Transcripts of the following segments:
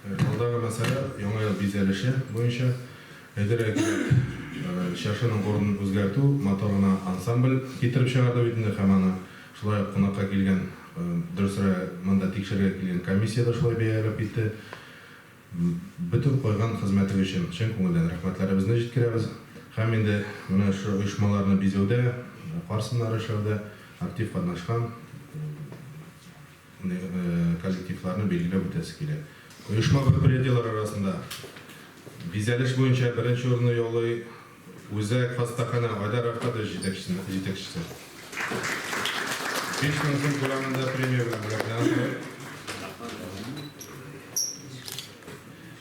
Алдағы мәселе яңа ел бизелеше бойынша әдерек шашының орнын өзгерту, моторына ансамбль китеріп шығарды өйдіңді қаманы. Шылай қонаққа келген, дұрысыра мында текшерге келген комиссияда шылай бейәріп етті. Бүтін қойған қызметі үшін шын көңілден рахматларыбызды жеткіреміз. Һәм енді мына ұйышмаларны бизеуде, қарсынлары шауды актив қатнашқан коллективларны белгілеп өтесі келеді. Ұйышма предприятиялар арасында бизеліш бойынша бірінші орны yolы Өзәк Хастахана Айдар Автады жетекшісі. 5000 сом көлемінде премия белән бүләкләнде.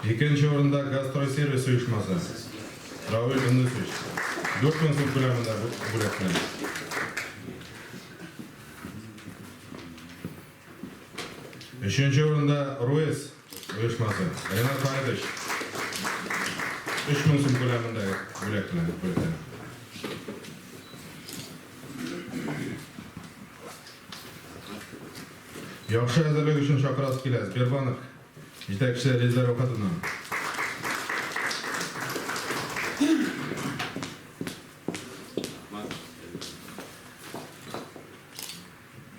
Екінші орында Газстройсервис ұйышмасы Рауль Юнусович 4000 сом көлемінде бүләкләнде. Үшінші орында Руэс ұйышмасы Ренат Файдович 3000 сом көлемінде бүләкләнде. Яхшы әзірлік үшін шақырасы келеді. Сбербанк жетекшісі Рездар Оқатына.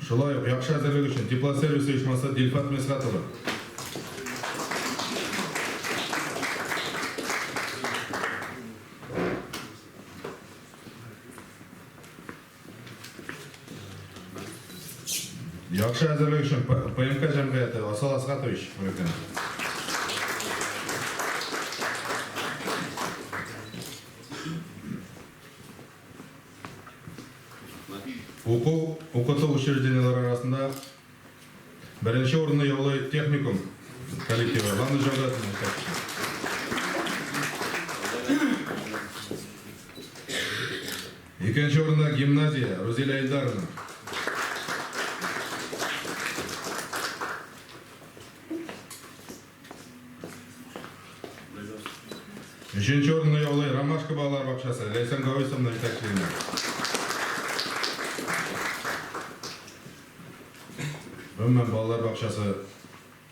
Шылай яхшы әзірлік үшін теплосервис ұйышмасы Дильфат Месхатова. Яхшы әзірлік үшін ПМК жәмғияты Асал Асқатович. Оқыту учреждениялар арасында бірінші орны Yolы техникум коллективі Ланы Жаудатының жетекшісі. Екінші орында гимназия Розеля Айдарова. Үшінші орны Yolы Ромашка балалар бақшасы Лейсан Гауисовна жетекшілігінде. Өммен балалар бақшасы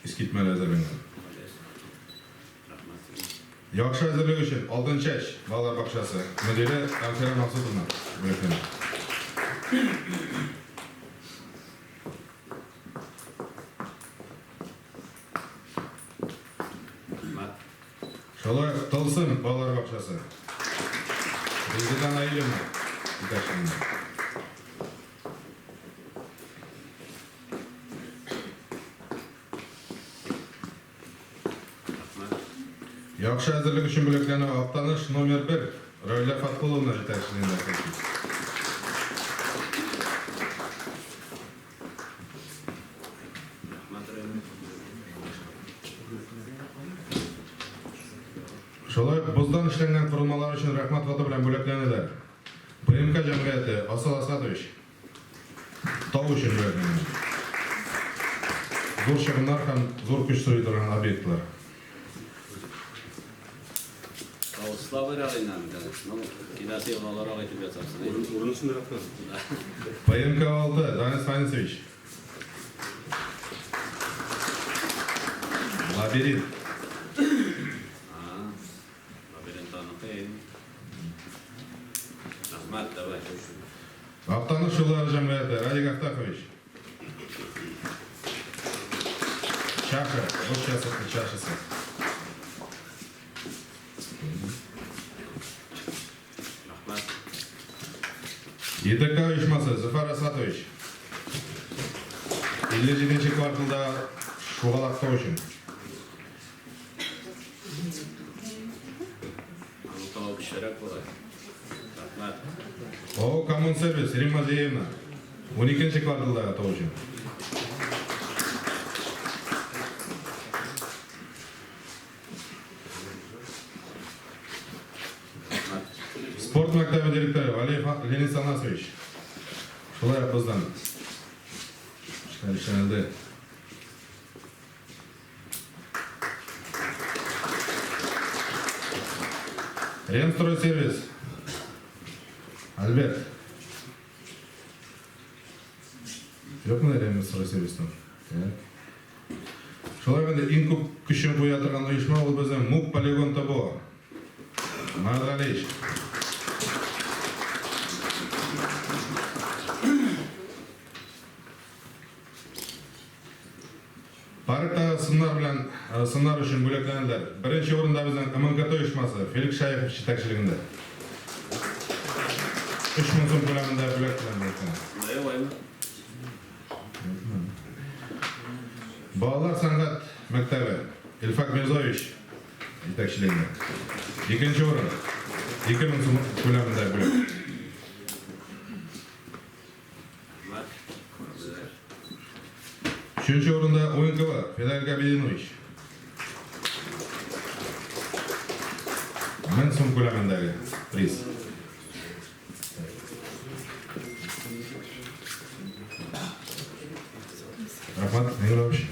ескертмелі әзірленген. Яқшы әзірлік үшін Алтыншаш балалар бақшасы мүдірі Әмсера Мақсудовна бүләкләнде. Шолай Тылсым балалар бақшасы Резедан Айылына жетекшілігінде. Яқшы әзірлік үшін бүләкләнді Ақтаныш номер 1 Рауля Фатқұловна жетекшілігінде. Шолай бұздан ішленген құрылмалар үшін рахмат хаты білән бүләкләнді. ПМК жәмғияты Асал Асқатович тау үшін бүләкләнді. Зор шығындар һәм зор күш сойдырған объектлар. Слава Ралинам, кидасы олар айтып жатсаң. Урнысында рахмат. ПМК 6 Данис Файнисович. Лабиринт. Лабиринт анықайын. Рахмат, давай. Ақтаныш жолдары жәмғияты Радик Ақтақович. Шаха, Ош жасықты шашысы. ЕТК ұйышмасы Зұфар Асатович. 57-ші кварталда шуғалақтау үшін. Аңтау бішерек болай. Рахмат. ООО Коммунсервис Римма Зеевна. 12-ші кварталда атау үшін. Спорт мектебі директоры Валеев Ленис Анасович. Шолай бұздан. Шәлді. Ремстройсервис. Альберт. Yok mu Ремстройсервистің? Шулай менде иң күп күчүн куя турган уюшма бул биздин МУК полигон тобу. Мазалиш. Парктагы сындар үчүн бөлөктөнөлөр. Биринчи орунда биздин МНКТ уюшмасы Феликс Шаев жетекчилигинде. 3000 сом көлөмүндө бөлөктөнөлөр. Ne var mı? Балалар сәнгать мәктәбе Илфак Мирзоевич жетекчилигинде. Экинчи орын 2000 сум көлөмүндө бөлөк. Bak. Güzel. Üçüncü orunda Oyunkova Fedel Gabidinoviç. 1000 сум көлөмүндөгү приз. Рахмат, Меңирович.